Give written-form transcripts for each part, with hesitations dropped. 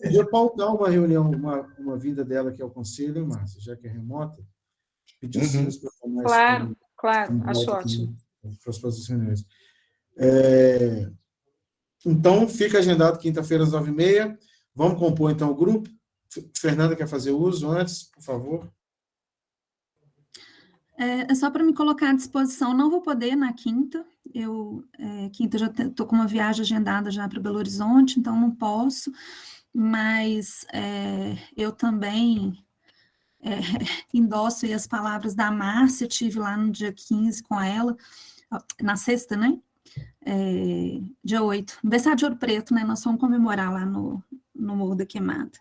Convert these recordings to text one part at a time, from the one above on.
Podia pautar uma reunião, uma vinda dela aqui ao conselho, hein, Márcia, já que é remota, pedir os Silas para tomar isso Claro, claro, como acho pauta ótimo. para as próximas reuniões. Então, fica agendado quinta-feira às 9h30. Vamos compor, então, o grupo. Fernanda quer fazer uso antes, por favor? É só para me colocar à disposição. Não vou poder na quinta. Quinta já estou com uma viagem agendada já para Belo Horizonte, então não posso. Mas eu também endosso aí as palavras da Márcia. Tive lá no dia 15 com ela, na sexta, né? Dia 8, aniversário de Ouro Preto, né? Nós fomos comemorar lá no Morro da Queimada.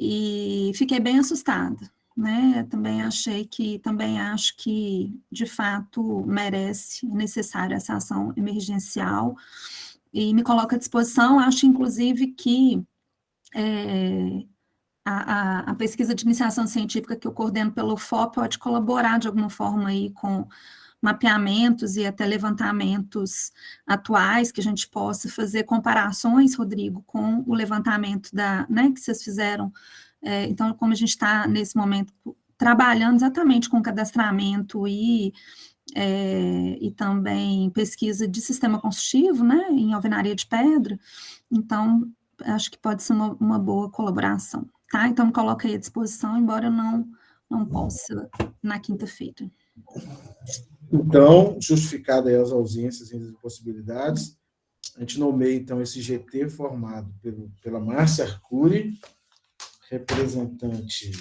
E fiquei bem assustada, né? Também acho que, de fato, merece, é necessária essa ação emergencial, e me coloco à disposição. Acho, inclusive, que a pesquisa de iniciação científica que eu coordeno pelo UFOP pode colaborar de alguma forma aí com mapeamentos e até levantamentos atuais, que a gente possa fazer comparações, Rodrigo, com o levantamento que vocês fizeram. Então, como a gente está, nesse momento, trabalhando exatamente com cadastramento e também pesquisa de sistema construtivo, né, em alvenaria de pedra, então, acho que pode ser uma boa colaboração, tá? Então, me coloco aí à disposição, embora eu não possa na quinta-feira. Então, justificada aí as ausências e as impossibilidades, a gente nomeia, então, esse GT formado pela Márcia Arcuri, representante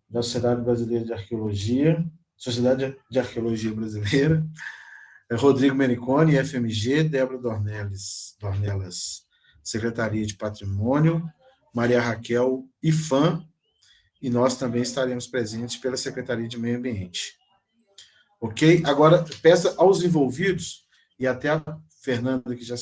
da Sociedade Brasileira de Arqueologia, Sociedade de Arqueologia Brasileira, Rodrigo Meniconi, FMG, Débora Dornelas, Secretaria de Patrimônio, Maria Raquel, IFAM, e nós também estaremos presentes pela Secretaria de Meio Ambiente. Ok? Agora, peça aos envolvidos, e até a Fernanda, que já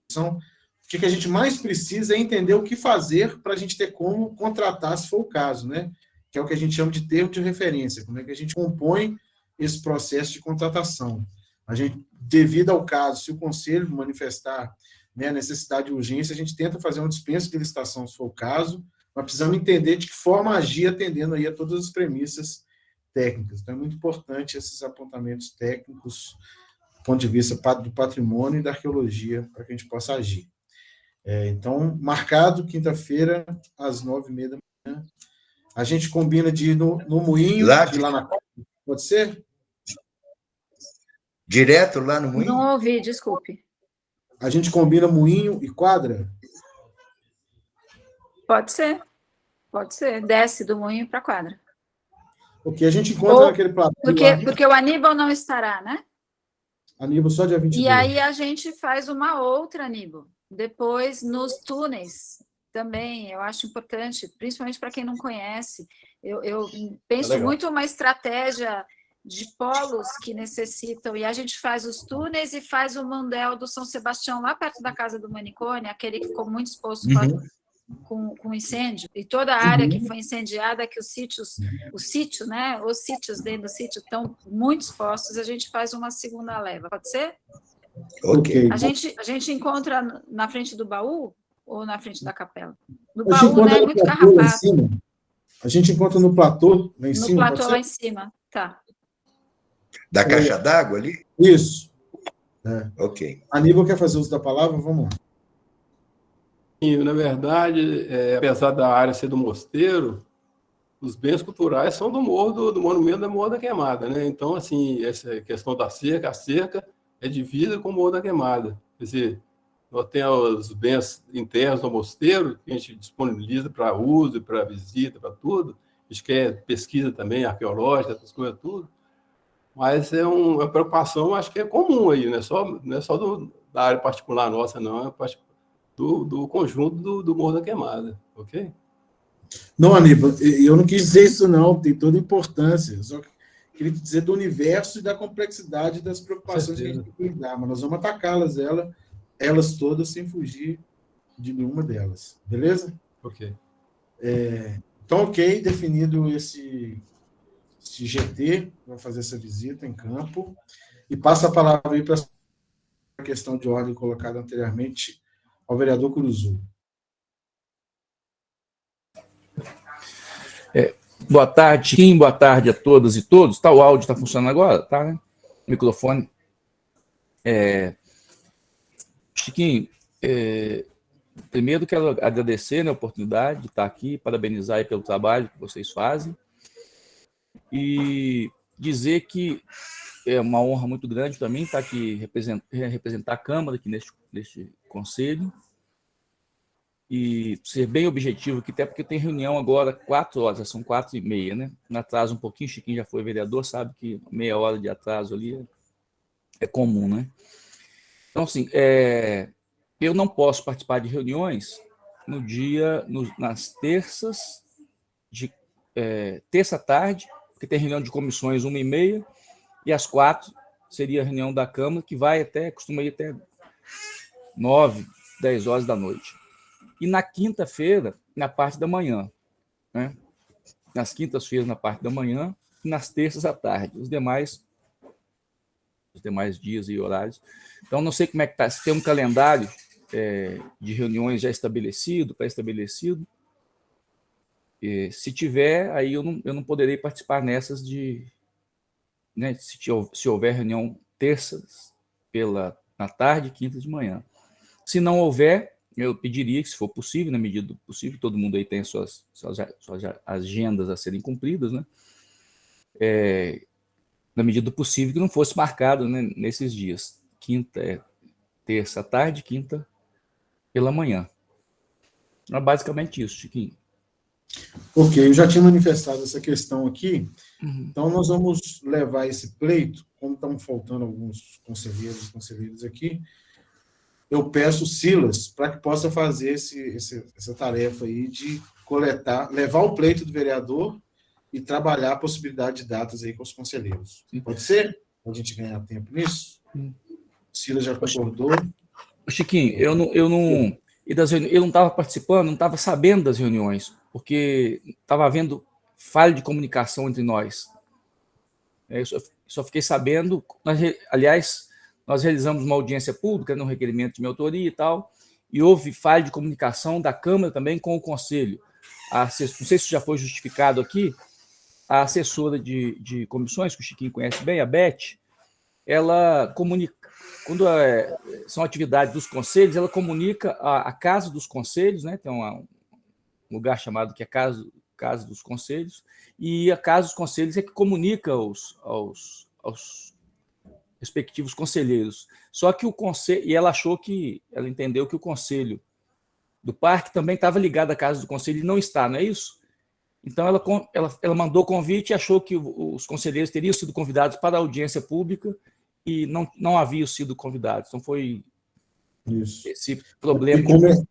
são, o que a gente mais precisa é entender o que fazer para a gente ter como contratar, se for o caso, né? Que é o que a gente chama de termo de referência, como é que a gente compõe esse processo de contratação. A gente, devido ao caso, se o conselho manifestar, né, necessidade de urgência, a gente tenta fazer uma dispensa de licitação, se for o caso, mas precisamos entender de que forma agir atendendo aí a todas as premissas técnicas. Então, é muito importante esses apontamentos técnicos do ponto de vista do patrimônio e da arqueologia, para que a gente possa agir. Então, marcado, quinta-feira, às 9h30 da manhã. A gente combina de ir no Moinho, de lá na quadra, pode ser? Direto lá no Moinho? Não ouvi, desculpe. A gente combina Moinho e quadra? Pode ser. Desce do Moinho para a quadra. Porque a gente encontra naquele platô porque o Aníbal não estará, né? Aníbal só dia 22. E aí a gente faz uma outra, Aníbal, depois nos túneis também. Eu acho importante, principalmente para quem não conhece. Eu penso muito uma estratégia de polos que necessitam, e a gente faz os túneis e faz o Mundel do São Sebastião, lá perto da casa do Manicônio, aquele que ficou muito exposto com incêndio, e toda a área que foi incendiada, que os sítios dentro do sítio estão muito expostos, a gente faz uma segunda leva, pode ser? Ok. A gente encontra na frente do baú ou na frente da capela? No baú, né? Muito carrapato. A gente encontra no platô, lá em cima. No platô lá em cima, tá. Da caixa d'água ali? Isso. Ok. Aníbal quer fazer uso da palavra? Vamos lá. Na verdade, apesar da área ser do mosteiro, os bens culturais são do monumento da Morro da Queimada, né? Então, assim, essa questão da cerca, a cerca é divisa com o Morro da Queimada. Quer dizer, nós temos os bens internos do mosteiro, que a gente disponibiliza para uso, para visita, para tudo. A gente quer pesquisa também, arqueológica, essas coisas, tudo. Mas é uma preocupação, acho que é comum aí, não é só da área particular nossa, não, é do conjunto do Morro da Queimada, ok? Não, Aníbal, eu não quis dizer isso não, tem toda importância, só queria dizer do universo e da complexidade das preocupações que a gente tem que lidar, mas nós vamos atacá-las, elas todas, sem fugir de nenhuma delas, beleza? Ok. Então, ok, definido esse GT, vamos fazer essa visita em campo, e passa a palavra aí para a questão de ordem colocada anteriormente ao vereador Curuzu. Boa tarde, Chiquinho, boa tarde a todas e todos. Tá, o áudio está funcionando agora? Tá, né? O microfone. Chiquinho, primeiro quero agradecer, né, a oportunidade de estar aqui, parabenizar aí pelo trabalho que vocês fazem e dizer que é uma honra muito grande para mim estar aqui representar a Câmara aqui neste conselho e ser bem objetivo, que até porque tem reunião agora 4 horas, já são 4h30, né? Um atraso um pouquinho, Chiquinho já foi vereador, sabe que meia hora de atraso ali é comum, né? Então, assim, eu não posso participar de reuniões nas terças, terça tarde, porque tem reunião de comissões 1h30, e às 4 seria a reunião da Câmara, que costuma ir até 9, 10 horas da noite. E na quinta-feira, na parte da manhã, né? Nas quintas-feiras, na parte da manhã, e nas terças à tarde. Os demais dias e horários. Então, não sei como é que está, se tem um calendário de reuniões já estabelecido, pré-estabelecido. Se tiver, aí eu não poderei participar nessas né, se houver reunião terças na tarde, quinta de manhã. Se não houver, eu pediria que, se for possível, na medida do possível, todo mundo aí tem suas agendas a serem cumpridas, né? Na medida do possível, que não fosse marcado, né, nesses dias. Terça à tarde, quinta pela manhã. É basicamente isso, Chiquinho. Ok, eu já tinha manifestado essa questão aqui, então nós vamos levar esse pleito, como estão faltando alguns conselheiros e conselheiras aqui, eu peço o Silas para que possa fazer essa tarefa aí de coletar, levar o pleito do vereador e trabalhar a possibilidade de datas aí com os conselheiros. Pode ser? Para a gente ganhar tempo nisso? O Silas já concordou. Chiquinho, eu não estava participando, não estava sabendo das reuniões, porque estava havendo falha de comunicação entre nós. Eu só fiquei sabendo, aliás, nós realizamos uma audiência pública no requerimento de minha autoria e tal, e houve falha de comunicação da Câmara também com o Conselho. Não sei se isso já foi justificado aqui, a assessora de comissões, que o Chiquinho conhece bem, a Beth, ela comunica, quando são atividades dos conselhos, ela comunica a casa dos conselhos, né? Tem um lugar chamado que é casa dos conselhos, e a casa dos conselhos é que comunica aos respectivos conselheiros. Só que o conselho, e ela entendeu que o conselho do parque também estava ligado à casa do conselho e não está, não é isso? Então, ela mandou o convite e achou que os conselheiros teriam sido convidados para a audiência pública e não haviam sido convidados. Então, foi Isso. esse problema. E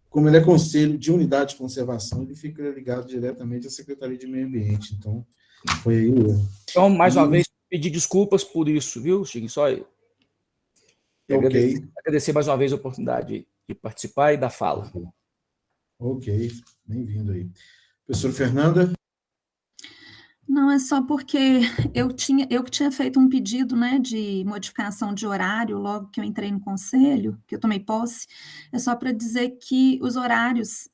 como ele é conselho de unidade de conservação, ele fica ligado diretamente à Secretaria de Meio Ambiente. Então, foi aí. Então, mais uma vez, pedir desculpas por isso, viu, Chico? Só agradecer mais uma vez a oportunidade de participar e da fala. Ok, bem-vindo aí. Professora Fernanda? Não, é só porque eu tinha feito um pedido, né, de modificação de horário logo que eu entrei no conselho, que eu tomei posse, é só para dizer que os horários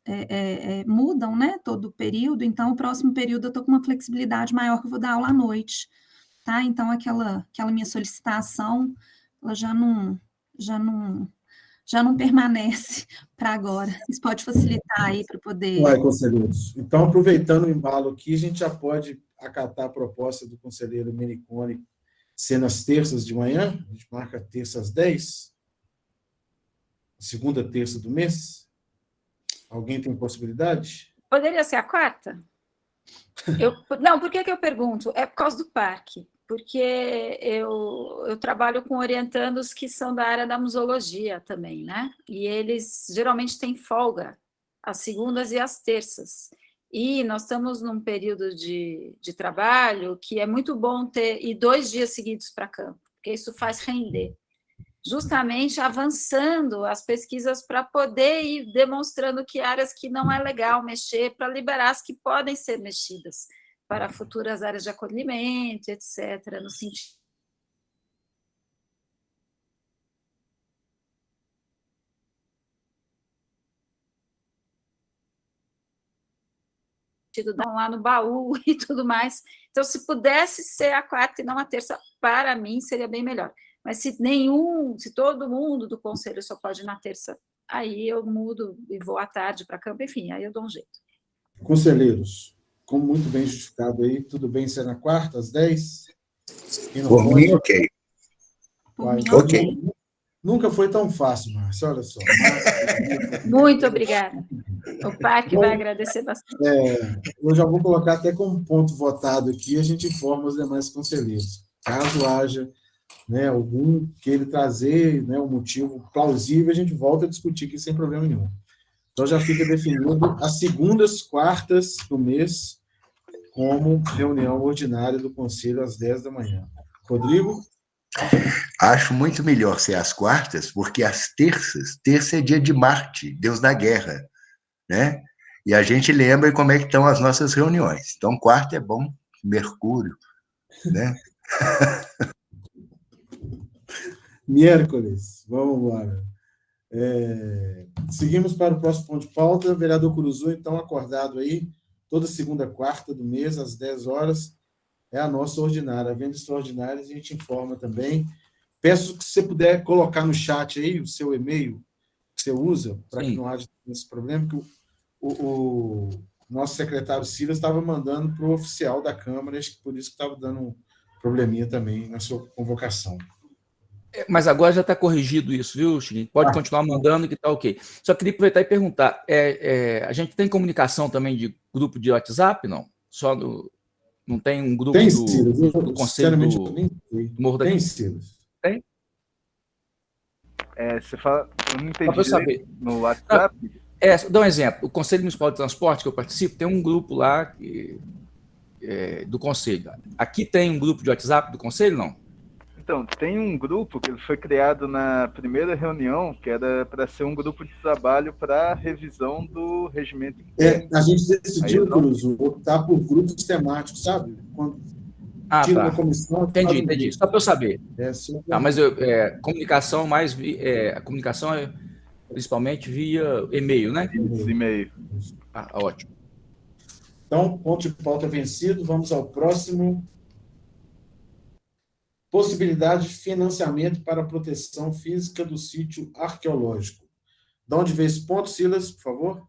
mudam, né, todo o período, então o próximo período eu estou com uma flexibilidade maior que eu vou dar aula à noite, tá? Então aquela minha solicitação, ela já não permanece para agora. Isso pode facilitar aí para poder... Vai, conselheiros. Então, aproveitando o embalo aqui, a gente já pode acatar a proposta do conselheiro Menicone ser nas terças de manhã, a gente marca terça às 10, segunda terça do mês. Alguém tem possibilidade? Poderia ser a quarta? Não, por que eu pergunto? É por causa do parque, porque eu trabalho com orientandos que são da área da museologia também, né? E eles geralmente têm folga às segundas e às terças. E nós estamos num período de trabalho que é muito bom ir 2 dias seguidos para campo, porque isso faz render. Justamente avançando as pesquisas para poder ir demonstrando que áreas que não é legal mexer, para liberar as que podem ser mexidas para futuras áreas de acolhimento, etc., no sentido. lá no baú e tudo mais. Então, se pudesse ser a quarta e não a terça, para mim, seria bem melhor. Mas se todo mundo do conselho só pode ir na terça, aí eu mudo e vou à tarde para campo, enfim, aí eu dou um jeito. Conselheiros, como muito bem justificado aí, tudo bem ser na quarta, às 10? Por mim, ok. Ok. Nunca foi tão fácil, Márcia, olha só. Muito obrigada. O PAC vai agradecer bastante. Eu já vou colocar até como ponto votado aqui, a gente informa os demais conselheiros. Caso haja, né, algum queira trazer, né, um motivo plausível, a gente volta a discutir aqui sem problema nenhum. Então, já fica definido as segundas, quartas do mês como reunião ordinária do Conselho às 10 da manhã. Rodrigo? Acho muito melhor ser às quartas, porque às terça é dia de Marte, Deus da guerra, né? E a gente lembra como é que estão as nossas reuniões. Então, quarta é bom, Mercúrio, né? Miércoles, vamos embora. Seguimos para o próximo ponto de pauta. Vereador Curuzu, então, acordado aí, toda segunda, quarta do mês, às 10 horas, é a nossa ordinária. Havendo extraordinárias, a gente informa também. Peço que você puder colocar no chat aí o seu e-mail que você usa, para que não haja esse problema, que o nosso secretário Silas estava mandando para o oficial da Câmara, acho que por isso que estava dando um probleminha também na sua convocação. Mas agora já está corrigido isso, viu, Chiquinho? Pode continuar mandando que está ok. Só queria aproveitar e perguntar, a gente tem comunicação também de grupo de WhatsApp, não? Não tem um grupo do Conselho do Morro da Quinta? Tem? Você fala, eu não entendi para saber. No WhatsApp? Dá um exemplo. O Conselho Municipal de Transporte, que eu participo, tem um grupo lá do Conselho. Aqui tem um grupo de WhatsApp do Conselho, não? Então, tem um grupo que foi criado na primeira reunião, que era para ser um grupo de trabalho para revisão do regimento interno. A gente decidiu, Cruz, optar por grupos temáticos, sabe? Quando tira uma comissão... Entendi. Só para eu saber. Mas comunicação mais... a comunicação é principalmente via e-mail, né? E-mail. Ótimo. Então, ponto de pauta vencido. Vamos ao próximo... Possibilidade de financiamento para a proteção física do sítio arqueológico. De onde veio esse ponto, Silas, por favor?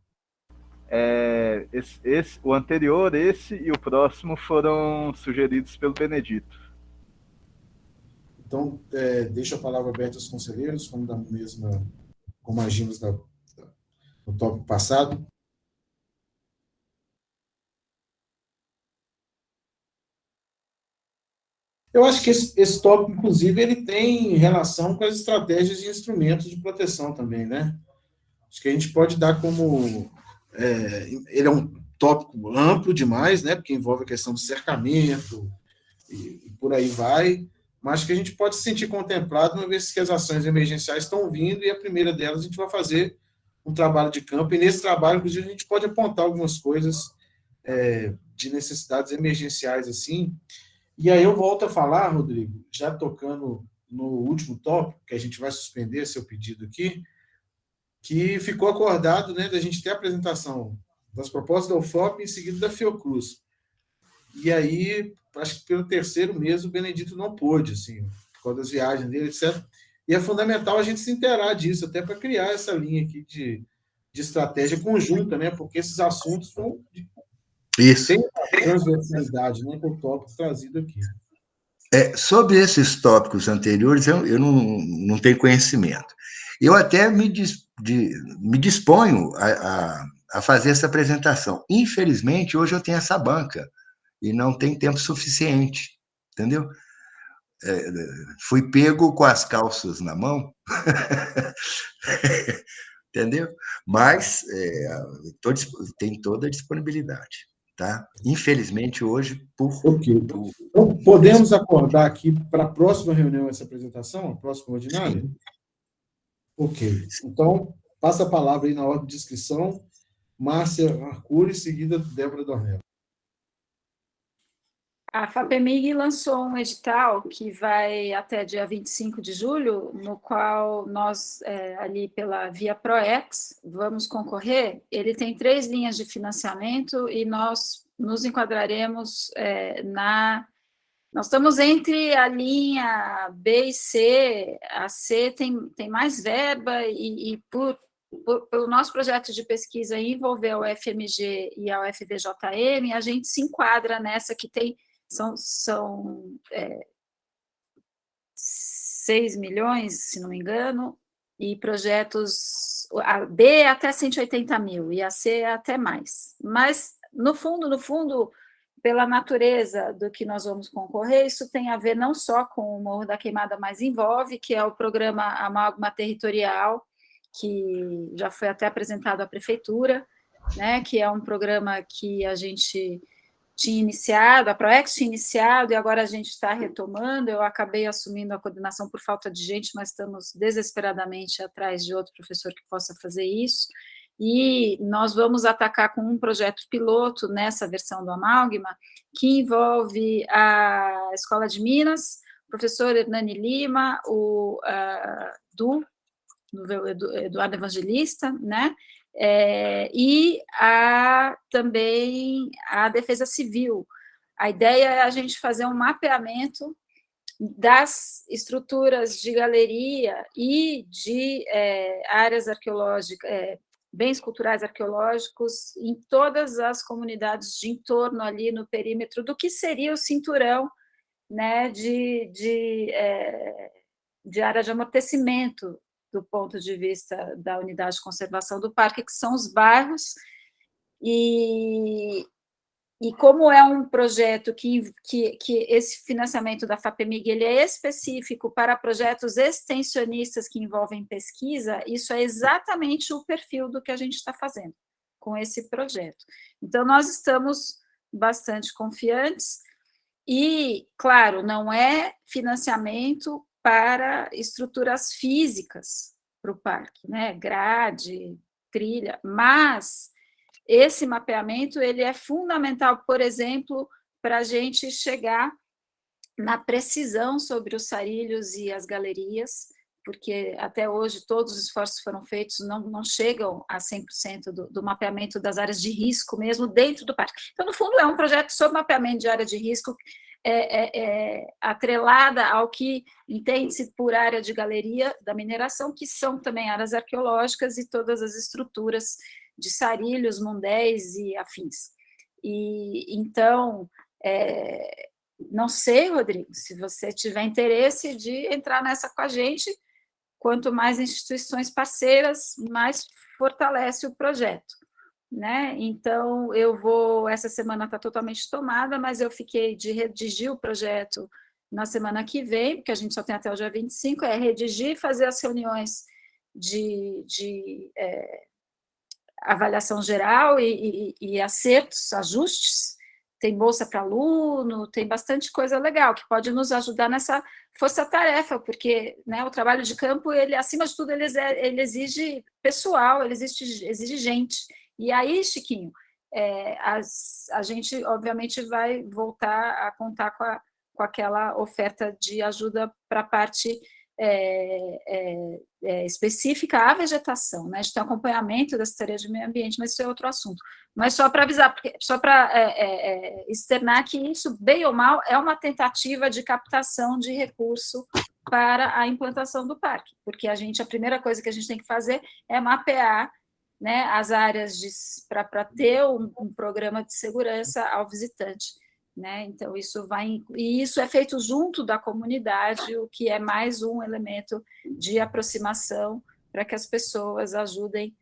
O anterior, esse e o próximo foram sugeridos pelo Benedito. Então, deixo a palavra aberta aos conselheiros, como agimos no tópico passado. Eu acho que esse tópico, inclusive, ele tem relação com as estratégias e instrumentos de proteção também, né? Acho que a gente pode dar como... ele é um tópico amplo demais, né? Porque envolve a questão do cercamento e por aí vai, mas que a gente pode se sentir contemplado uma vez que as ações emergenciais estão vindo e a primeira delas a gente vai fazer um trabalho de campo, e nesse trabalho, inclusive, a gente pode apontar algumas coisas de necessidades emergenciais, assim. E aí eu volto a falar, Rodrigo, já tocando no último tópico, que a gente vai suspender seu pedido aqui, que ficou acordado, né, da gente ter a apresentação das propostas da UFOP em seguida da Fiocruz. E aí, acho que pelo terceiro mês o Benedito não pôde, assim, por causa das viagens dele, etc. E é fundamental a gente se inteirar disso, até para criar essa linha aqui de estratégia conjunta, né, porque esses assuntos vão... Tem transversalidade, né, com o tópico trazido aqui. Sobre esses tópicos anteriores, eu não tenho conhecimento. Eu até me disponho a fazer essa apresentação. Infelizmente, hoje eu tenho essa banca e não tem tempo suficiente, entendeu? Fui pego com as calças na mão, entendeu? Mas tem toda a disponibilidade. Tá? Infelizmente, hoje, Então, podemos acordar aqui para a próxima reunião essa apresentação, a próxima ordinária? Sim. Ok. Então, passa a palavra aí na ordem de inscrição, Márcia Arcuri, seguida Débora Dornelles. A FAPEMIG lançou um edital que vai até dia 25 de julho, no qual nós, ali pela Via ProEx, vamos concorrer. Ele tem 3 linhas de financiamento e nós nos enquadraremos Nós estamos entre a linha B e C. A C tem mais verba e pelo nosso projeto de pesquisa envolver a UFMG e a UFVJM, a gente se enquadra nessa que tem... São 6 milhões, se não me engano, e projetos, a B é até 180 mil, e a C é até mais. Mas, no fundo, pela natureza do que nós vamos concorrer, isso tem a ver não só com o Morro da Queimada, mas envolve, que é o programa Amálgama Territorial, que já foi até apresentado à Prefeitura, né, que é um programa que a gente... tinha iniciado, a ProEx tinha iniciado, e agora a gente está retomando. Eu acabei assumindo a coordenação por falta de gente, mas estamos desesperadamente atrás de outro professor que possa fazer isso, e nós vamos atacar com um projeto piloto nessa versão do Amálgama, que envolve a Escola de Minas, o professor Hernani Lima, o Eduardo Evangelista, né? E também a Defesa Civil. A ideia é a gente fazer um mapeamento das estruturas de galeria e de áreas arqueológicas, bens culturais arqueológicos, em todas as comunidades de entorno ali no perímetro do que seria o cinturão, né, de área de amortecimento, do ponto de vista da unidade de conservação do parque, que são os bairros, e como é um projeto que esse financiamento da FAPEMIG ele é específico para projetos extensionistas que envolvem pesquisa, isso é exatamente o perfil do que a gente está fazendo com esse projeto. Então, nós estamos bastante confiantes e, claro, não é financiamento para estruturas físicas para o parque, né? Grade, trilha, mas esse mapeamento ele é fundamental, por exemplo, para a gente chegar na precisão sobre os sarilhos e as galerias, porque até hoje todos os esforços foram feitos, não chegam a 100% do mapeamento das áreas de risco mesmo dentro do parque. Então, no fundo, é um projeto sobre mapeamento de área de risco, atrelada ao que entende-se por área de galeria da mineração, que são também áreas arqueológicas e todas as estruturas de sarilhos, mundéis e afins. E então, não sei, Rodrigo, se você tiver interesse de entrar nessa com a gente, quanto mais instituições parceiras, mais fortalece o projeto, né? Então, essa semana está totalmente tomada, mas eu fiquei de redigir o projeto na semana que vem, porque a gente só tem até o dia 25, redigir, fazer as reuniões de avaliação geral e acertos, ajustes. Tem bolsa para aluno, tem bastante coisa legal que pode nos ajudar nessa força-tarefa, porque, né, o trabalho de campo, ele, acima de tudo, ele exige pessoal, ele exige gente. E aí, Chiquinho, a gente, obviamente, vai voltar a contar com aquela oferta de ajuda para a parte específica à vegetação, né? A gente tem acompanhamento das tarefas de meio ambiente, mas isso é outro assunto. Mas só para avisar, só para externar que isso, bem ou mal, é uma tentativa de captação de recurso para a implantação do parque, porque a primeira coisa que a gente tem que fazer é mapear, né, as áreas para ter um programa de segurança ao visitante, né? Então, isso é feito junto da comunidade, o que é mais um elemento de aproximação para que as pessoas ajudem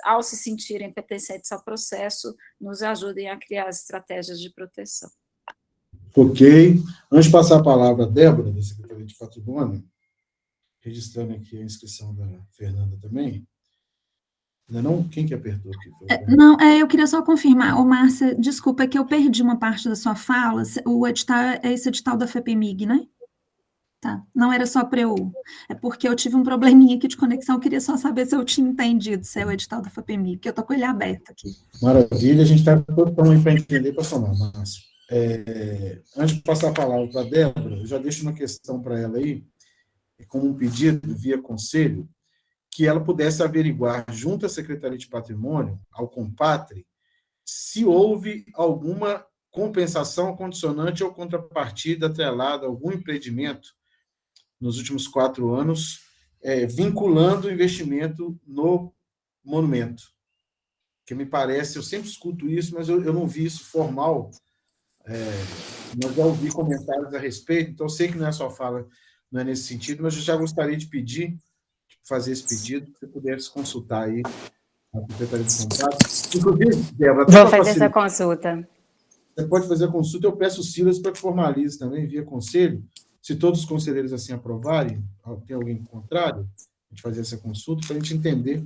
ao se sentirem pertencentes ao processo, nos ajudem a criar as estratégias de proteção. Ok. Antes de passar a palavra à Débora, da Secretaria de Patrimônio, registrando aqui a inscrição da Fernanda também. Ainda não? Quem que apertou aqui? Não, eu queria só confirmar. Márcia, desculpa, é que eu perdi uma parte da sua fala. O edital é esse edital da FAPEMIG, né? Tá, não era só para eu... É porque eu tive um probleminha aqui de conexão, eu queria só saber se eu tinha entendido se é o edital da FAPEMIG, porque eu estou com ele aberto aqui. Maravilha, a gente está todo mundo para entender, para somar, Márcio. Antes de passar a palavra para a Débora, eu já deixo uma questão para ela aí, como um pedido via conselho, que ela pudesse averiguar junto à Secretaria de Patrimônio, ao Compatre, se houve alguma compensação condicionante ou contrapartida atrelada a algum empreendimento nos últimos 4 anos, vinculando o investimento no monumento. Que me parece, eu sempre escuto isso, mas eu não vi isso formal, mas já ouvi comentários a respeito, então eu sei que não é só fala, não é nesse sentido, mas eu já gostaria de fazer esse pedido, que você pudesse consultar aí a Secretaria de Contratos. Inclusive, Débora, vou fazer essa consulta. Você pode fazer a consulta, eu peço o Silas para que formalize também, via conselho, se todos os conselheiros assim aprovarem, tem alguém contrário, a gente fazer essa consulta, para a gente entender,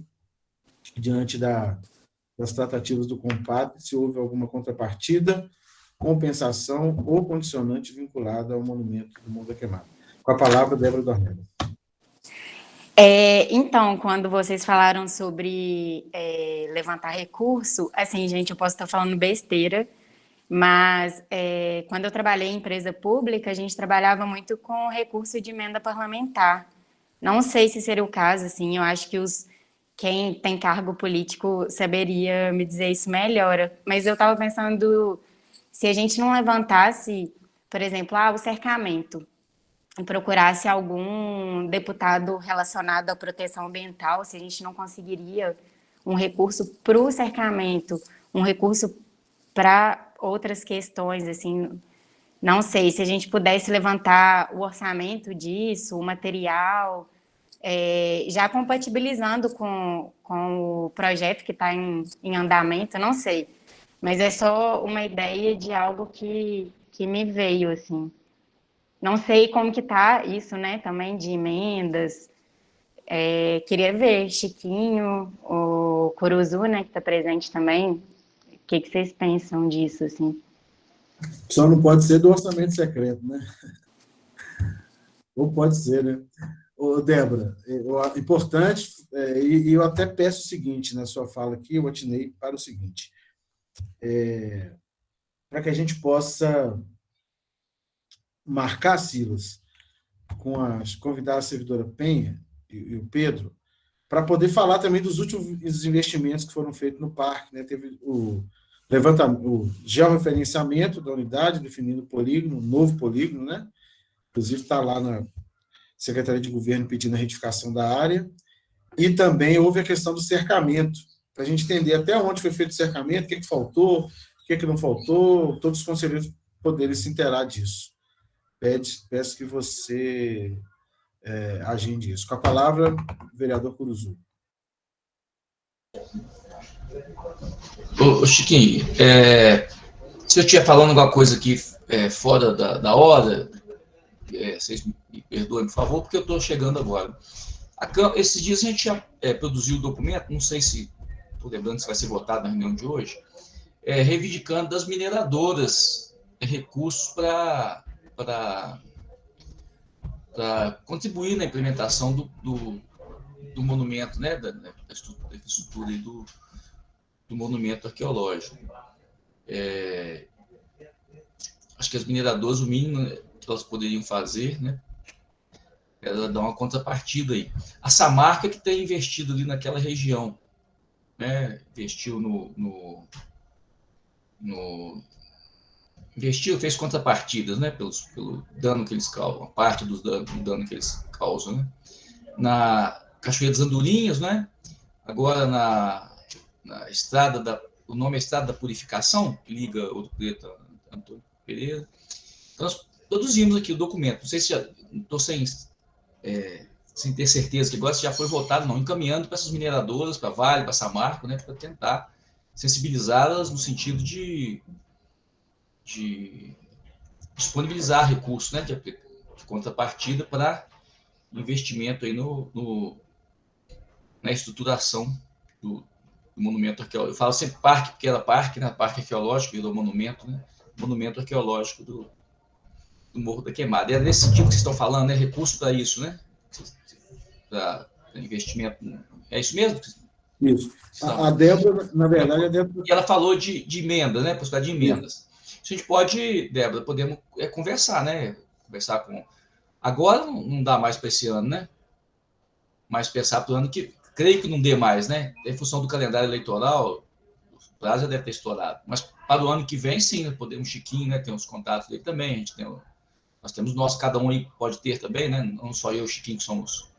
diante das tratativas do Compatre, se houve alguma contrapartida, compensação ou condicionante vinculada ao monumento do Morro da Queimada. Com a palavra, Débora Dornelas. Então, quando vocês falaram sobre levantar recurso, assim, gente, eu posso estar falando besteira, mas quando eu trabalhei em empresa pública, a gente trabalhava muito com recurso de emenda parlamentar. Não sei se seria o caso, assim, eu acho que quem tem cargo político saberia me dizer isso melhor, mas eu estava pensando, se a gente não levantasse, por exemplo, o cercamento, e procurasse algum deputado relacionado à proteção ambiental, se a gente não conseguiria um recurso para o cercamento, um recurso para outras questões, assim, não sei, se a gente pudesse levantar o orçamento disso, o material, já compatibilizando com o projeto que está em andamento, não sei, mas é só uma ideia de algo que me veio, assim. Não sei como que está isso, né, também de emendas. Queria ver Chiquinho, o Curuzu, né, que está presente também. O que vocês pensam disso, assim? Só não pode ser do orçamento secreto, né? Ou pode ser, né? Ô, Débora, importante, e eu até peço o seguinte, na sua fala aqui, eu atinei para o seguinte, para que a gente possa marcar, Silas, convidar a servidora Penha e o Pedro, para poder falar também dos últimos investimentos que foram feitos no parque, né? Teve o georreferenciamento da unidade, definindo o polígono, um novo polígono, né? Inclusive está lá na Secretaria de Governo pedindo a retificação da área, e também houve a questão do cercamento, para a gente entender até onde foi feito o cercamento, o que faltou, o que não faltou, todos os conselheiros poderem se inteirar disso. Peço que você agende isso. Com a palavra, o vereador Curuzu. Ô, Chiquinho, se eu estiver falando alguma coisa aqui fora da hora, vocês me perdoem, por favor, porque eu estou chegando agora. Esses dias a gente já produziu o documento, não sei se, estou lembrando se vai ser votado na reunião de hoje, reivindicando das mineradoras recursos para contribuir na implementação do monumento, né, da estrutura do monumento arqueológico. Acho que as mineradoras, o mínimo que elas poderiam fazer, né, era dar uma contrapartida aí. A Samarca, que tem investido ali naquela região, né, fez contrapartidas, né, pelo dano que eles causam, a parte do dano que eles causam, né? Na Cachoeira das Andorinhas, né? Agora na estrada o nome é Estrada da Purificação, que liga Ouro Preto a Antônio Pereira. Então, nós produzimos aqui o documento, não sei se já, estou sem ter certeza que agora se já foi votado, não, encaminhando para essas mineradoras, para a Vale, para a Samarco, né, para tentar sensibilizá-las no sentido de disponibilizar recursos, né, de contrapartida para investimento aí na estruturação do monumento arqueológico. Eu falo sempre parque, porque era parque, né, parque arqueológico, virou monumento, né, monumento arqueológico do Morro da Queimada. É nesse sentido que vocês estão falando, né, recurso para isso, né, para investimento. É isso mesmo? Isso. A Débora, na verdade, E ela falou de emenda, né, possibilidade de emendas. gente pode, Débora, podemos conversar, né? Conversar com... Agora não dá mais para esse ano, né? Mas pensar para o ano que... Creio que não dê mais, né? Em função do calendário eleitoral, o prazo já deve ter estourado. Mas para o ano que vem, sim, né? Podemos, Chiquinho, né? Tem uns contatos dele também, a gente tem... Nós temos nós, cada um aí pode ter também, né? Não só eu e o Chiquinho que somos...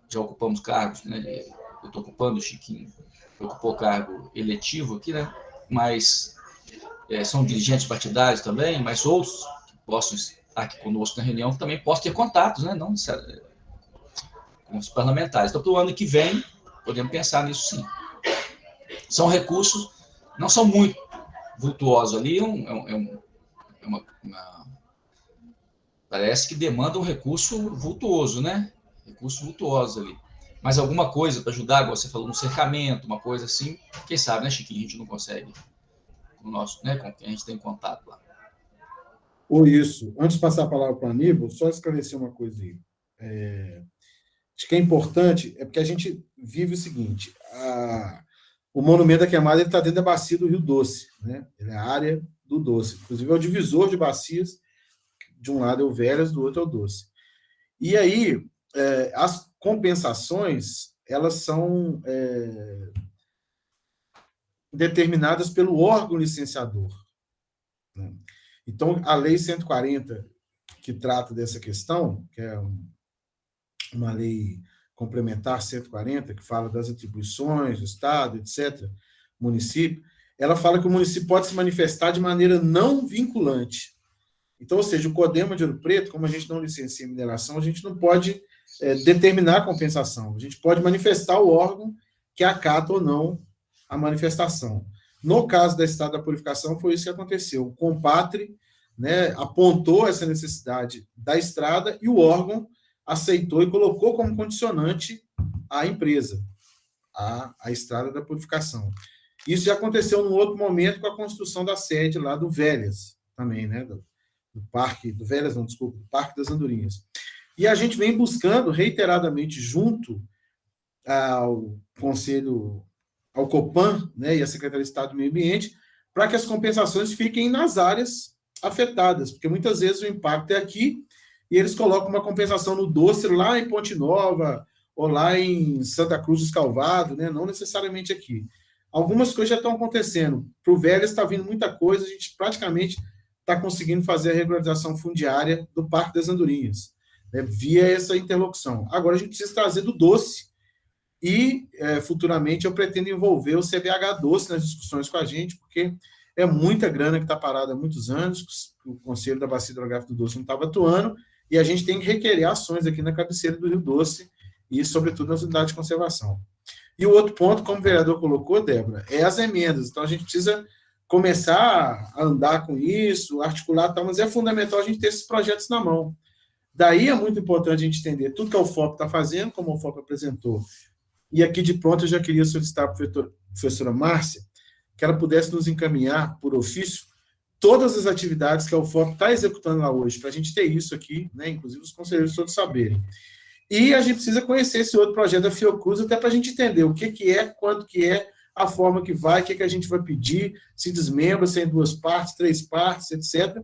já ocupamos cargos, né? Eu estou ocupando, o Chiquinho ocupou cargo eletivo aqui, né? Mas são dirigentes partidários também, mas outros que possam estar aqui conosco na reunião também possam ter contatos, né? Não com os parlamentares. Então, para o ano que vem, podemos pensar nisso sim. São recursos, não são muito vultuosos ali, parece que demanda um recurso vultuoso, né? Recurso vultuoso ali. Mas alguma coisa para ajudar, igual você falou, um cercamento, uma coisa assim, quem sabe, né, Chiquinho, a gente não consegue com o nosso, né, com quem a gente tem contato lá. Ou isso. Antes de passar a palavra para o Aníbal, só esclarecer uma coisa aí. Acho que é importante, porque a gente vive o seguinte, o Monumento da Queimada está dentro da bacia do Rio Doce, né? Ele é a área do Doce. Inclusive, é o divisor de bacias, de um lado é o Velhas, do outro é o Doce. E aí, as compensações, elas são determinadas pelo órgão licenciador, né? Então, a Lei 140, que trata dessa questão, que é uma lei complementar 140, que fala das atribuições do Estado, etc., município, ela fala que o município pode se manifestar de maneira não vinculante. Então, ou seja, o CODEMA de Ouro Preto, como a gente não licencia mineração, a gente não pode determinar a compensação. A gente pode manifestar o órgão que acata ou não a manifestação. No caso da Estrada da Purificação, foi isso que aconteceu. O Compatre, né, apontou essa necessidade da estrada e o órgão aceitou e colocou como condicionante a empresa, a Estrada da Purificação. Isso já aconteceu num outro momento com a construção da sede lá do Velhas, também, né, do Parque, do Velhas não, desculpa, do Parque das Andorinhas. E a gente vem buscando reiteradamente junto ao Conselho, ao Copan, né, e à Secretaria de Estado do Meio Ambiente, para que as compensações fiquem nas áreas afetadas, porque muitas vezes o impacto é aqui e eles colocam uma compensação no Doce lá em Ponte Nova ou lá em Santa Cruz dos Calvados, né, não necessariamente aqui. Algumas coisas já estão acontecendo. Para o Velhas está vindo muita coisa, a gente praticamente está conseguindo fazer a regularização fundiária do Parque das Andorinhas, né, via essa interlocução. Agora a gente precisa trazer do Doce e, futuramente, eu pretendo envolver o CBH Doce nas discussões com a gente, porque é muita grana que está parada há muitos anos, o Conselho da Bacia Hidrográfica do Doce não estava atuando, e a gente tem que requerer ações aqui na cabeceira do Rio Doce e, sobretudo, nas unidades de conservação. E o outro ponto, como o vereador colocou, Débora, é as emendas. Então, a gente precisa começar a andar com isso, articular, tal, mas é fundamental a gente ter esses projetos na mão. Daí é muito importante a gente entender tudo que a UFOP está fazendo, como a UFOP apresentou. E aqui, de pronto, eu já queria solicitar para a professora Márcia que ela pudesse nos encaminhar, por ofício, todas as atividades que a UFOP está executando lá hoje, para a gente ter isso aqui, né, inclusive os conselheiros todos saberem. E a gente precisa conhecer esse outro projeto da Fiocruz, até para a gente entender o que é, quanto que é, a forma que vai, o que a gente vai pedir, se desmembra, se é em 2 partes, 3 partes, etc.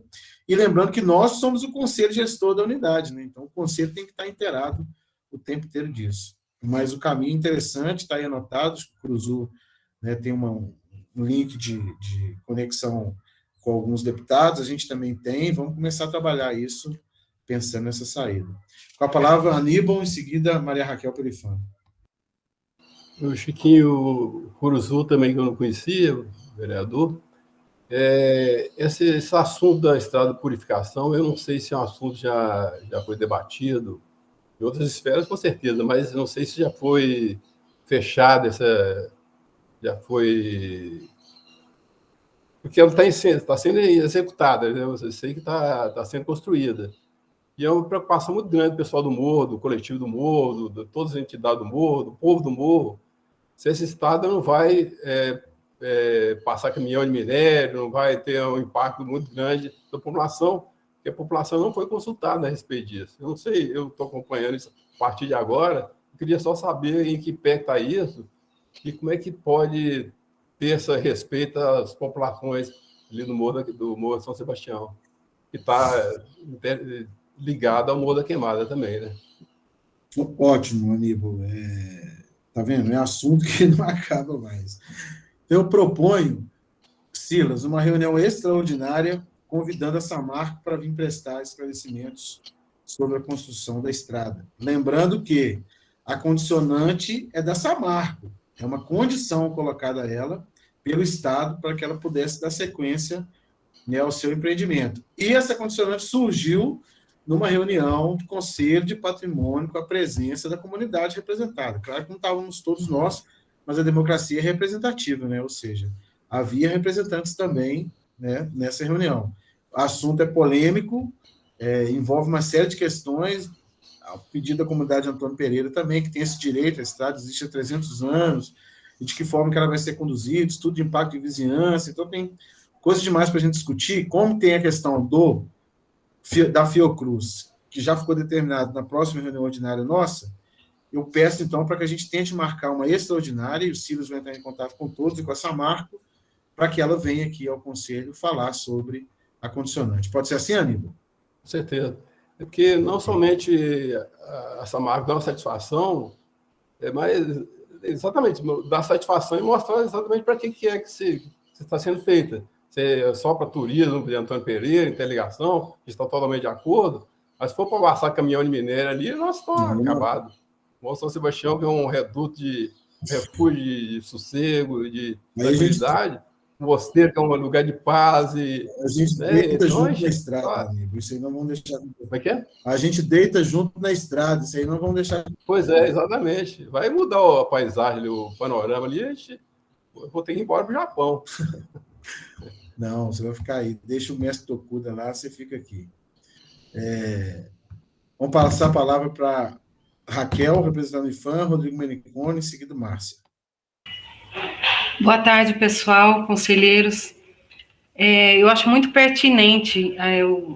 E lembrando que nós somos o conselho gestor da unidade, né? Então o conselho tem que estar inteirado o tempo inteiro disso. Mas o caminho interessante, está aí anotado, o Cruzu, né, tem um link de conexão com alguns deputados, a gente também tem, vamos começar a trabalhar isso, pensando nessa saída. Com a palavra, Aníbal, em seguida, Maria Raquel Perifano. O Chiquinho Curuzu também, que eu não conhecia, o vereador. Esse assunto da Estrada de Purificação, eu não sei se é um assunto que já foi debatido, em outras esferas, com certeza, mas não sei se já foi fechado, já foi... Porque ela está sendo executada, eu sei que está sendo construída. E é uma preocupação muito grande do pessoal do Morro, do coletivo do Morro, de todas as entidades do Morro, do povo do Morro, se esse Estado não vai passar caminhão de minério, não vai ter um impacto muito grande da população, porque a população não foi consultada a respeito disso. Eu não sei, eu estou acompanhando isso a partir de agora, eu queria só saber em que pé está isso e como é que pode ter esse respeito às populações ali no do Morro de São Sebastião, que está ligado ao Morro da Queimada também, né? Ótimo, Aníbal. Tá vendo? É assunto que não acaba mais. Eu proponho, Silas, uma reunião extraordinária convidando a Samarco para vir prestar esclarecimentos sobre a construção da estrada. Lembrando que a condicionante é da Samarco, é uma condição colocada a ela pelo Estado para que ela pudesse dar sequência, né, ao seu empreendimento. E essa condicionante surgiu numa reunião do Conselho de Patrimônio com a presença da comunidade representada. Claro que não estávamos todos nós, mas a democracia é representativa, né? Ou seja, havia representantes também, né, nessa reunião. O assunto é polêmico, envolve uma série de questões, a pedido da comunidade Antônio Pereira também, que tem esse direito, a estrada existe há 300 anos, e de que forma que ela vai ser conduzida, estudo de impacto de vizinhança, então tem coisa demais para a gente discutir, como tem a questão da Fiocruz, que já ficou determinado na próxima reunião ordinária nossa. Eu peço, então, para que a gente tente marcar uma extraordinária, e o Silas vai entrar em contato com todos e com a Samarco, para que ela venha aqui ao Conselho falar sobre a condicionante. Pode ser assim, Aníbal? Com certeza. É porque não somente a Samarco dá uma satisfação, mas exatamente, dá satisfação e mostrar exatamente para que é que está sendo feita. Se é só para turismo, de Antônio Pereira, interligação, que está totalmente de acordo, mas se for para passar caminhão de minério ali, nós estamos acabados. O São Sebastião, que é um reduto de refúgio, de sossego, de tranquilidade, o Mosteiro, que é um lugar de paz. A gente deita junto na estrada, amigo. Isso aí não vamos deixar. Como é que é? A gente deita junto na estrada, isso aí não vamos deixar. Pois é, exatamente. Vai mudar a paisagem, o panorama ali, eu vou ter que ir embora para o Japão. Não, você vai ficar aí. Deixa o mestre Tokuda lá, você fica aqui. Vamos passar a palavra para Raquel, representando o IFAM, Rodrigo Meniconi, em seguida Márcia. Boa tarde, pessoal, conselheiros. Eu acho muito pertinente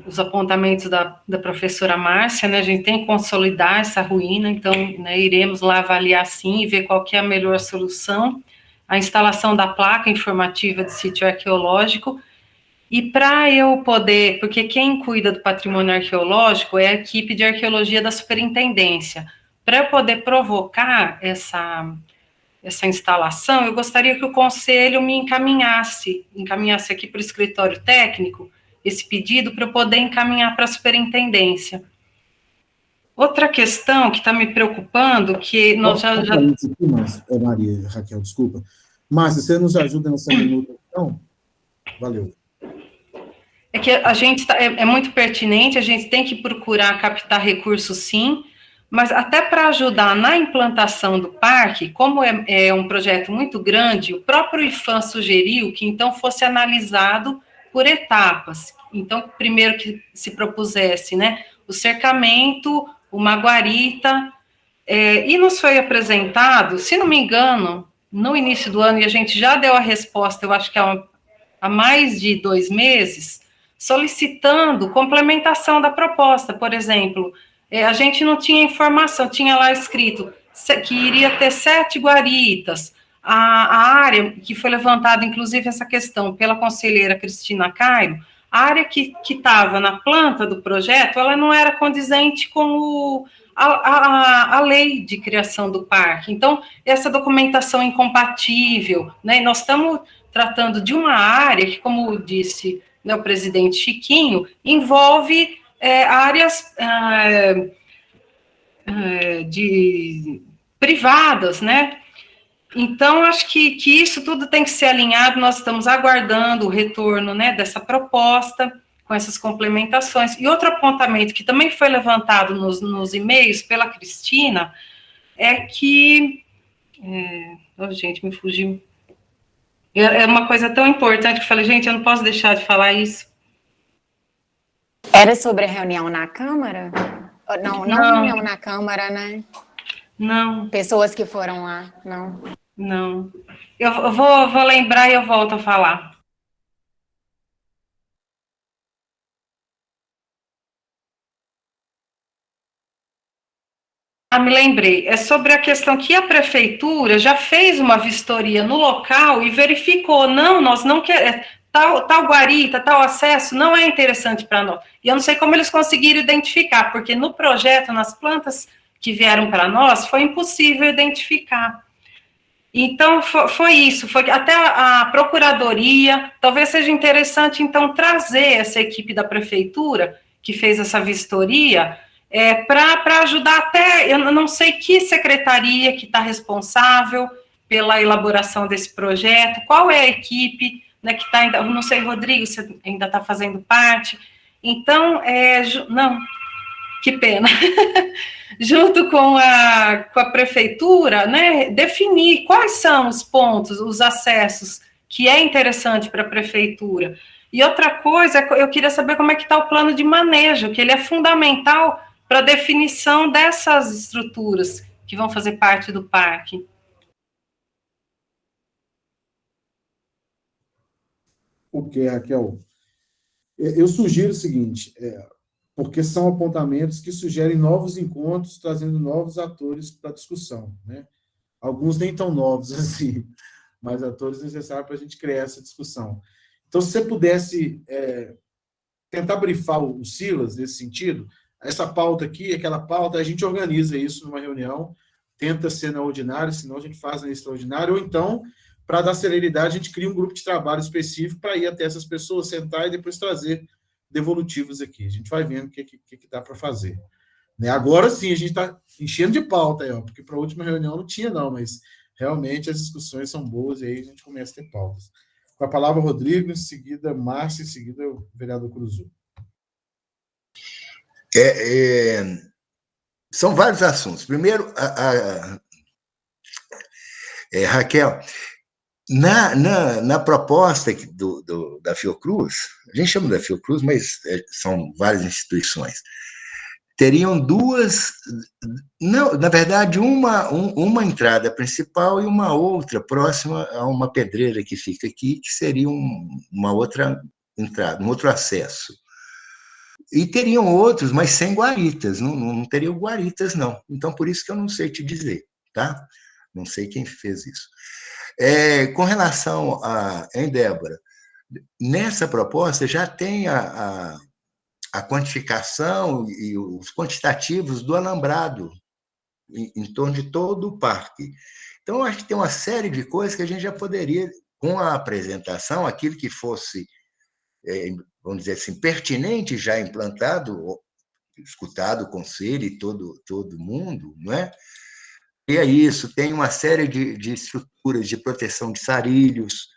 os apontamentos da professora Márcia, né? A gente tem que consolidar essa ruína, então, né, iremos lá avaliar sim e ver qual que é a melhor solução. A instalação da placa informativa de sítio arqueológico, e para eu poder, porque quem cuida do patrimônio arqueológico é a equipe de arqueologia da superintendência, para eu poder provocar essa instalação, eu gostaria que o conselho me encaminhasse aqui para o escritório técnico, esse pedido, para eu poder encaminhar para a superintendência. Outra questão que está me preocupando, que nós já... Maria, Raquel, desculpa. Márcia, você nos ajuda nessa minuta, então? Valeu. É que a gente é muito pertinente, a gente tem que procurar captar recursos, sim, mas até para ajudar na implantação do parque, como é um projeto muito grande, o próprio IFAM sugeriu que, então, fosse analisado por etapas. Então, primeiro que se propusesse, né, o cercamento, uma guarita, e nos foi apresentado, se não me engano, no início do ano, e a gente já deu a resposta, eu acho que há mais de 2 meses, solicitando complementação da proposta. Por exemplo, a gente não tinha informação, tinha lá escrito que iria ter 7 guaritas, a área que foi levantada, inclusive essa questão pela conselheira Cristina Cairo, a área que estava na planta do projeto, ela não era condizente com a lei de criação do parque. Então, essa documentação incompatível, né, nós estamos tratando de uma área que, como disse, né, o presidente Chiquinho, envolve áreas privadas, né? Então, acho que isso tudo tem que ser alinhado, nós estamos aguardando o retorno, né, dessa proposta, com essas complementações. E outro apontamento que também foi levantado nos e-mails pela Cristina é que... gente, me fugiu. É uma coisa tão importante que eu falei, gente, eu não posso deixar de falar isso. Era sobre a reunião na Câmara? Não reunião na Câmara, né? Não. Pessoas que foram lá, não. Não. Eu vou lembrar e eu volto a falar. Me lembrei, é sobre a questão que a prefeitura já fez uma vistoria no local e verificou, nós não queremos, tal guarita, tal acesso não é interessante para nós. E eu não sei como eles conseguiram identificar, porque no projeto, nas plantas que vieram para nós, foi impossível identificar. Então, foi isso, foi até a procuradoria, talvez seja interessante, então, trazer essa equipe da prefeitura, que fez essa vistoria, para ajudar até, eu não sei que secretaria que está responsável pela elaboração desse projeto, qual é a equipe, né, que está ainda, não sei, Rodrigo, você ainda está fazendo parte, então, não, que pena, junto com a prefeitura, né, definir quais são os pontos, os acessos que é interessante para a prefeitura. E outra coisa, eu queria saber como é que está o plano de manejo, que ele é fundamental para a definição dessas estruturas que vão fazer parte do parque. Ok, Raquel. Eu sugiro o seguinte, porque são apontamentos que sugerem novos encontros, trazendo novos atores para a discussão, né? Alguns nem tão novos assim, mas atores necessários para a gente criar essa discussão. Então, se você pudesse tentar brifar o Silas nesse sentido, essa pauta aqui, aquela pauta, a gente organiza isso numa reunião, tenta ser na ordinária, senão a gente faz na extraordinária, ou então, para dar celeridade, a gente cria um grupo de trabalho específico para ir até essas pessoas, sentar e depois trazer devolutivos aqui. A gente vai vendo o que dá para fazer. Né? Agora sim, a gente está enchendo de pauta, porque para a última reunião não tinha, não, mas realmente as discussões são boas e aí a gente começa a ter pautas. Com a palavra, Rodrigo, em seguida, Márcia, em seguida, o vereador Cruzu. São vários assuntos. Primeiro, Raquel, na proposta da Fiocruz, a gente chama da Fiocruz, mas são várias instituições, teriam duas, não, na verdade, uma entrada principal e uma outra próxima a uma pedreira que fica aqui, que seria uma outra entrada, um outro acesso. E teriam outros, mas sem guaritas, não teriam guaritas, não. Então, por isso que eu não sei te dizer, tá? Não sei quem fez isso. Com relação em Débora, nessa proposta já tem a quantificação e os quantitativos do alambrado em torno de todo o parque. Então, eu acho que tem uma série de coisas que a gente já poderia, com a apresentação, aquilo que fosse, vamos dizer assim, pertinente, já implantado, escutado o conselho e todo mundo, não é? E é isso, tem uma série de estruturas de proteção de sarilhos,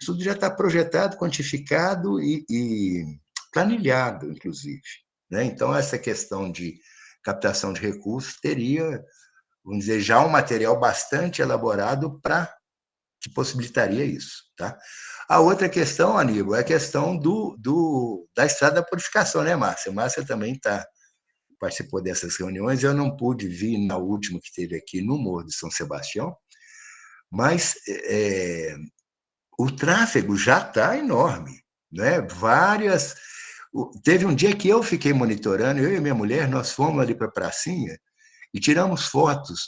isso tudo já está projetado, quantificado e planilhado, inclusive. Né? Então, essa questão de captação de recursos teria, vamos dizer, já um material bastante elaborado que possibilitaria isso. Tá? A outra questão, Aníbal, é a questão da estrada da purificação, né, Márcia? Márcia também participou dessas reuniões, eu não pude vir na última que teve aqui no Morro de São Sebastião, mas o tráfego já está enorme. Né? Teve um dia que eu fiquei monitorando, eu e minha mulher, nós fomos ali para a pracinha e tiramos fotos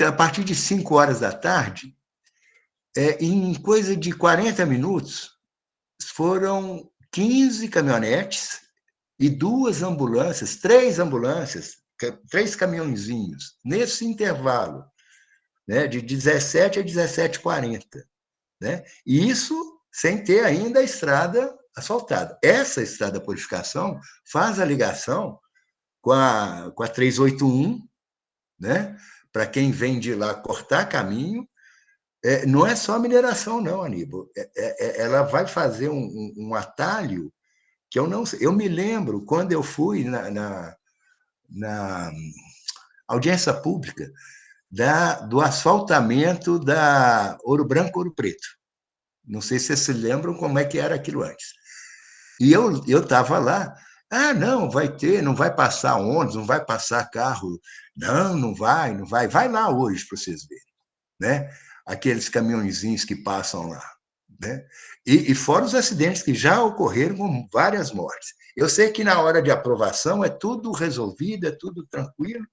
a partir de 5 horas da tarde, em coisa de 40 minutos, foram 15 caminhonetes e 2 ambulâncias, 3 ambulâncias, 3 caminhõezinhos, nesse intervalo, né, de 17 a 17h40. Né? E isso sem ter ainda a estrada asfaltada. Essa estrada purificação faz a ligação com a 381, né? Para quem vem de lá cortar caminho. Não é só mineração, não, Aníbal. Ela vai fazer um atalho que eu não sei. Eu me lembro quando eu fui na audiência pública do asfaltamento da Ouro Branco, Ouro Preto. Não sei se vocês se lembram como é que era aquilo antes. E eu estava lá, não, não vai passar ônibus, não vai passar carro. Não vai. Vai lá hoje para vocês verem. Né? Aqueles caminhõezinhos que passam lá. Né? E fora os acidentes que já ocorreram com várias mortes. Eu sei que na hora de aprovação é tudo resolvido, é tudo tranquilo,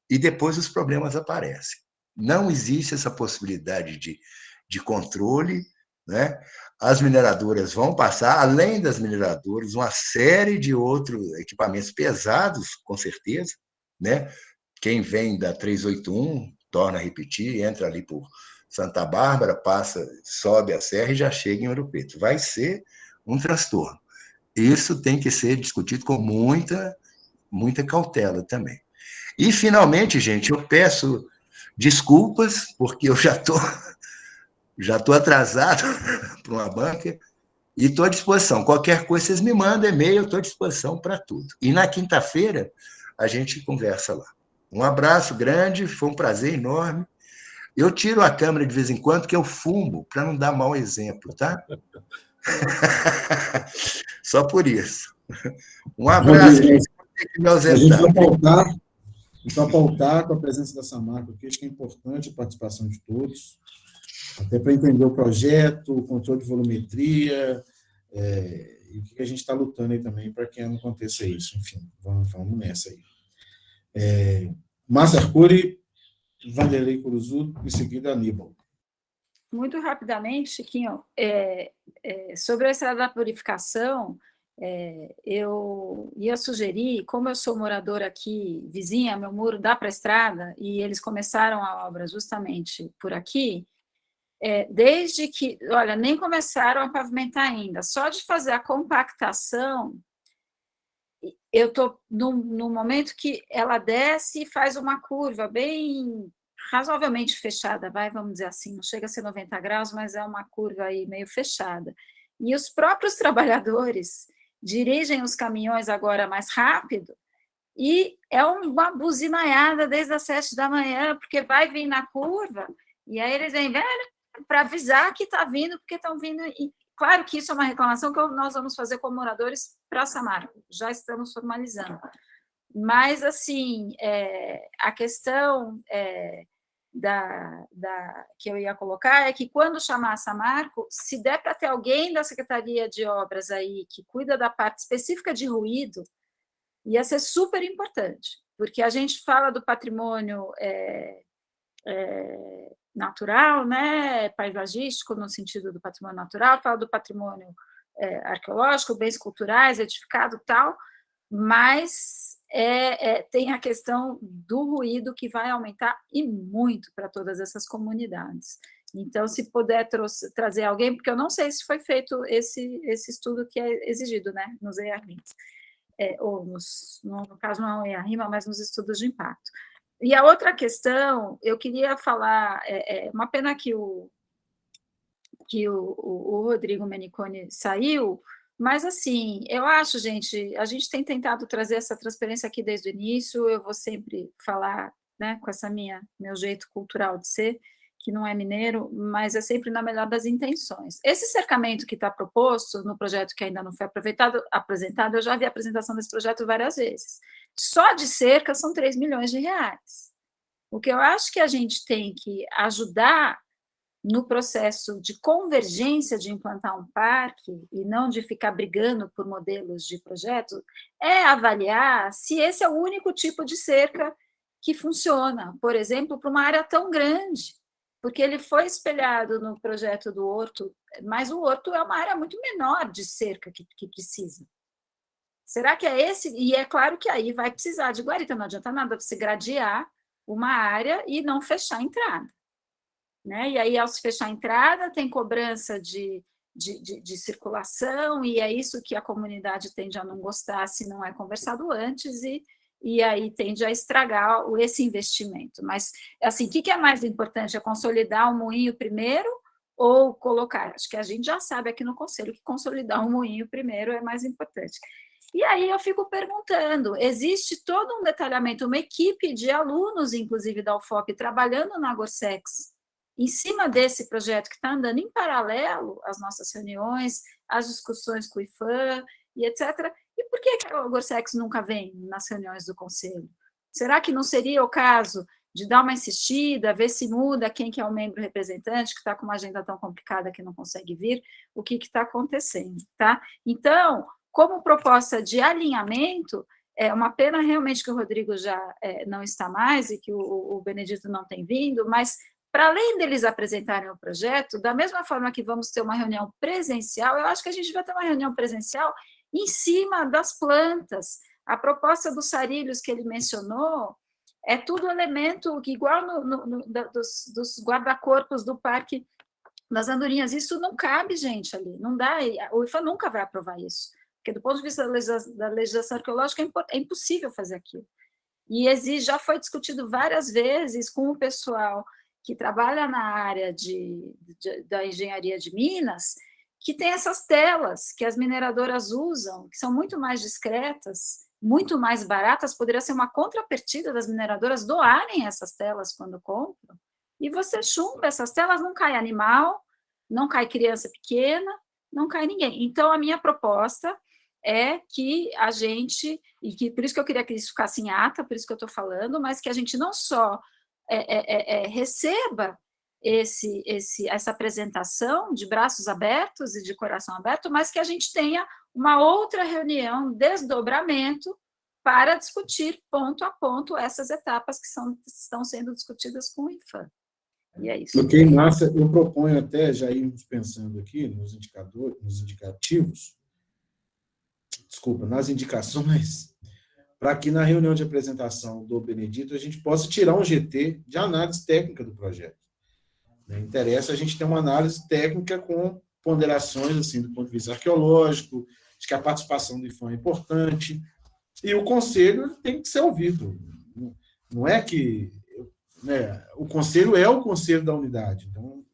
e depois os problemas aparecem. Não existe essa possibilidade de controle, né? As mineradoras vão passar, além das mineradoras, uma série de outros equipamentos pesados, com certeza, né? Quem vem da 381, torna a repetir, entra ali por Santa Bárbara, passa, sobe a serra e já chega em Ouro Preto. Vai ser um transtorno. Isso tem que ser discutido com muita cautela também. E, finalmente, gente, eu peço desculpas, porque eu já estou atrasado para uma banca e estou à disposição. Qualquer coisa, vocês me mandam e-mail, eu estou à disposição para tudo. E na quinta-feira, a gente conversa lá. Um abraço grande, foi um prazer enorme. Eu tiro a câmera de vez em quando, que eu fumo, para não dar mau exemplo, tá? Só por isso. Um abraço, gente. A gente vai pautar com a presença da Samarco aqui, acho que é importante a participação de todos, até para entender o projeto, o controle de volumetria, e o que a gente está lutando aí também para que não aconteça isso. Enfim, vamos nessa aí. Márcia Arcuri, Vanderlei Curuzu, em seguida Aníbal. Muito rapidamente, Chiquinho, sobre a estrada da purificação, eu ia sugerir, como eu sou moradora aqui, vizinha, meu muro dá para a estrada, e eles começaram a obra justamente por aqui, desde que, olha, nem começaram a pavimentar ainda, só de fazer a compactação, eu estou no momento que ela desce e faz uma curva bem razoavelmente fechada, vamos dizer assim, não chega a ser 90 graus, mas é uma curva aí meio fechada. E os próprios trabalhadores dirigem os caminhões agora mais rápido, e é uma buzinaiada desde as 7 da manhã, porque vai vir na curva, e aí eles vêm para avisar que está vindo, porque estão vindo. E claro que isso é uma reclamação que nós vamos fazer como moradores para a Samarco, já estamos formalizando. Mas, assim, a questão que eu ia colocar é que, quando chamar a Samarco, se der para ter alguém da Secretaria de Obras aí que cuida da parte específica de ruído, ia ser super importante, porque a gente fala do patrimônio natural, né, paisagístico, no sentido do patrimônio natural, fala do patrimônio arqueológico, bens culturais, edificado e tal, mas tem a questão do ruído, que vai aumentar e muito para todas essas comunidades. Então, se puder trazer alguém, porque eu não sei se foi feito esse estudo que é exigido, né, nos EIA-RIMAs, ou no caso não é um EIA-RIMA, mas nos estudos de impacto. E a outra questão, eu queria falar, uma pena que o Rodrigo Meniconi saiu, mas, assim, eu acho, gente, a gente tem tentado trazer essa transparência aqui desde o início, eu vou sempre falar, né, com meu jeito cultural de ser, que não é mineiro, mas é sempre na melhor das intenções. Esse cercamento que está proposto no projeto, que ainda não foi apresentado, eu já vi a apresentação desse projeto várias vezes. Só de cerca são 3 milhões de reais. O que eu acho que a gente tem que ajudar no processo de convergência de implantar um parque, e não de ficar brigando por modelos de projeto, é avaliar se esse é o único tipo de cerca que funciona, por exemplo, para uma área tão grande, porque ele foi espelhado no projeto do Horto, mas o Horto é uma área muito menor de cerca que precisa. Será que é esse? E é claro que aí vai precisar de guarita, não adianta nada você gradear uma área e não fechar a entrada. Né? E aí, ao se fechar a entrada, tem cobrança de circulação, e é isso que a comunidade tende a não gostar se não é conversado antes, e aí tende a estragar esse investimento. Mas, assim, o que é mais importante? É consolidar o moinho primeiro ou colocar? Acho que a gente já sabe aqui no Conselho que consolidar o moinho primeiro é mais importante. E aí eu fico perguntando, existe todo um detalhamento, uma equipe de alunos, inclusive da UFOP, trabalhando na Gorsex, em cima desse projeto que está andando em paralelo às nossas reuniões, às discussões com o IFAM e etc. E por que a Gorsex nunca vem nas reuniões do Conselho? Será que não seria o caso de dar uma insistida, ver se muda quem que é o membro representante, que está com uma agenda tão complicada que não consegue vir, o que está acontecendo, tá? Então, como proposta de alinhamento, é uma pena realmente que o Rodrigo já não está mais e que o Benedito não tem vindo, mas para além deles apresentarem o projeto, da mesma forma que vamos ter uma reunião presencial, eu acho que a gente vai ter uma reunião presencial em cima das plantas. A proposta dos sarilhos que ele mencionou é tudo elemento igual dos guarda-corpos do Parque das Andorinhas. Isso não cabe, gente, ali. Não dá. O IFAM nunca vai aprovar isso. Porque, do ponto de vista da legislação arqueológica, é impossível fazer aquilo. E já foi discutido várias vezes com o pessoal que trabalha na área da engenharia de minas, que tem essas telas que as mineradoras usam, que são muito mais discretas, muito mais baratas, poderia ser uma contrapartida das mineradoras doarem essas telas quando compram, e você chumba essas telas, não cai animal, não cai criança pequena, não cai ninguém. Então, a minha proposta é que a gente, por isso que eu queria que isso ficasse em ata, por isso que eu estou falando, mas que a gente não só receba essa apresentação de braços abertos e de coração aberto, mas que a gente tenha uma outra reunião, desdobramento, para discutir ponto a ponto essas etapas que estão sendo discutidas com o IFAM. E é isso. Ok, Márcia, eu proponho até, já irmos pensando aqui nos indicadores, nos indicativos, nas indicações, para que na reunião de apresentação do Benedito a gente possa tirar um GT de análise técnica do projeto. Interessa a gente ter uma análise técnica com ponderações assim, do ponto de vista arqueológico, de que a participação do IFAM é importante, e o conselho tem que ser ouvido. Não é que... o conselho é o conselho da unidade, então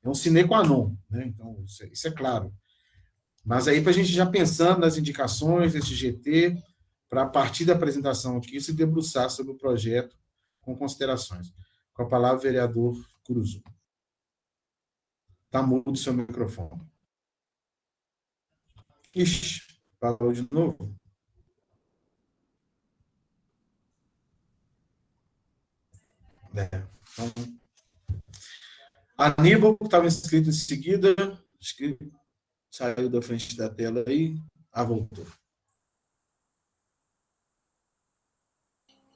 é um sine qua non, então isso é claro. Mas aí, para a gente já pensando nas indicações desse GT, para a partir da apresentação aqui, se debruçar sobre o projeto com considerações. Com a palavra, o vereador Curuzu. Está mudo o seu microfone. Ixi, falou de novo? Então, Aníbal, que estava inscrito em seguida, acho que saiu da frente da tela aí, voltou.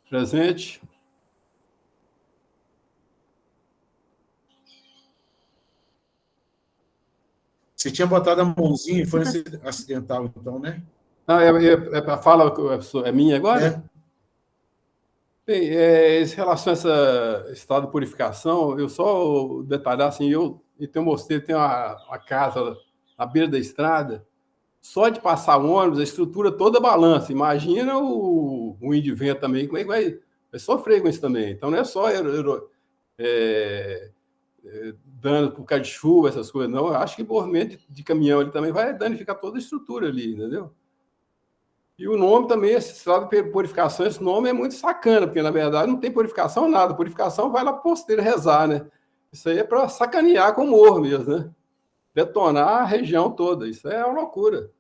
Presente. Você tinha botado a mãozinha e foi acidental, então, né? Não, a fala é minha agora? Bem, em relação a esse estado de purificação, eu só detalhar assim, tem um mosteiro, tem uma casa à beira da estrada, só de passar o ônibus, a estrutura toda balança. Imagina o ruim de vento também, como é que vai sofrer com isso também. Então, não é só dano por causa de chuva, essas coisas, não. Eu acho que o movimento de caminhão ele também vai danificar toda a estrutura ali, entendeu? E o nome também, esse estado de purificação, esse nome é muito sacana, porque, na verdade, não tem purificação nada. Purificação vai lá para o posteiro rezar, né? Isso aí é para sacanear com o morro mesmo, né? Detonar a região toda. Isso é uma loucura.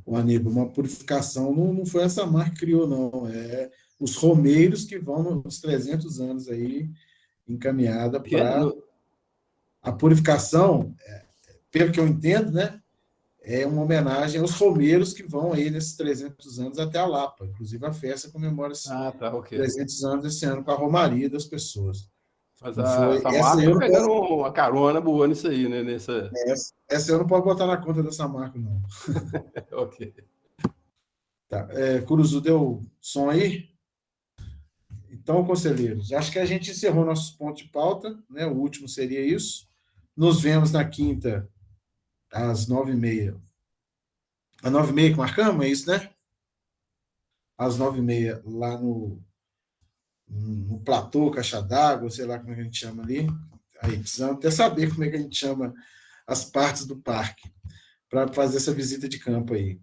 O Aníbal, uma purificação não foi essa marca que criou, não. É os romeiros que vão nos 300 anos aí encaminhada para... A purificação, pelo que eu entendo, né? É uma homenagem aos romeiros que vão aí nesses 300 anos até a Lapa. Inclusive, a festa comemora esses 300 anos esse ano com a romaria das pessoas. Mas essa marca eu pegando uma carona boa nisso aí, né? Essa eu não posso botar na conta dessa marca, não. Ok. Tá. Curuzu, deu som aí? Então, conselheiros, acho que a gente encerrou nossos pontos de pauta, né? O último seria isso. Nos vemos na quinta, às 9h30. Às 9h30 que marcamos, é isso, né? Às 9h30, lá no platô, caixa d'água, sei lá como é que a gente chama ali. Aí precisamos até saber como é que a gente chama as partes do parque, para fazer essa visita de campo aí.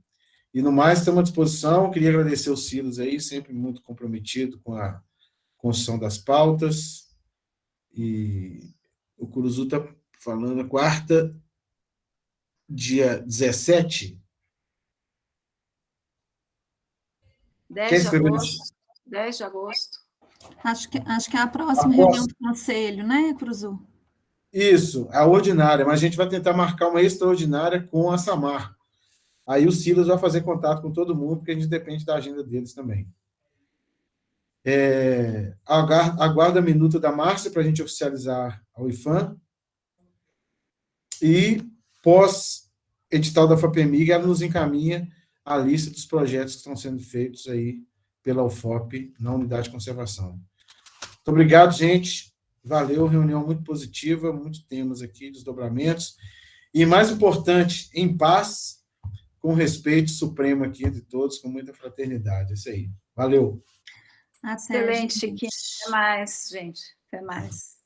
E no mais, estamos à disposição. Queria agradecer o Silas aí, sempre muito comprometido com a construção das pautas. E o Curuzu está falando a quarta, dia 17. 10 de agosto. Acho que é a próxima reunião do conselho, né, Curuzu? Isso, a ordinária, mas a gente vai tentar marcar uma extraordinária com a Samarco. Aí o Silas vai fazer contato com todo mundo, porque a gente depende da agenda deles também. Aguarda a minuta da Márcia para a gente oficializar ao IFAM. E, pós-edital da FAPEMIG, ela nos encaminha a lista dos projetos que estão sendo feitos aí pela UFOP na unidade de conservação. Muito obrigado, gente. Valeu, reunião muito positiva, muitos temas aqui, desdobramentos. E, mais importante, em paz, com respeito supremo aqui entre todos, com muita fraternidade. É isso aí. Valeu. Excelente, Chiquinho. Até mais, gente. Até mais.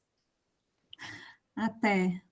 Até.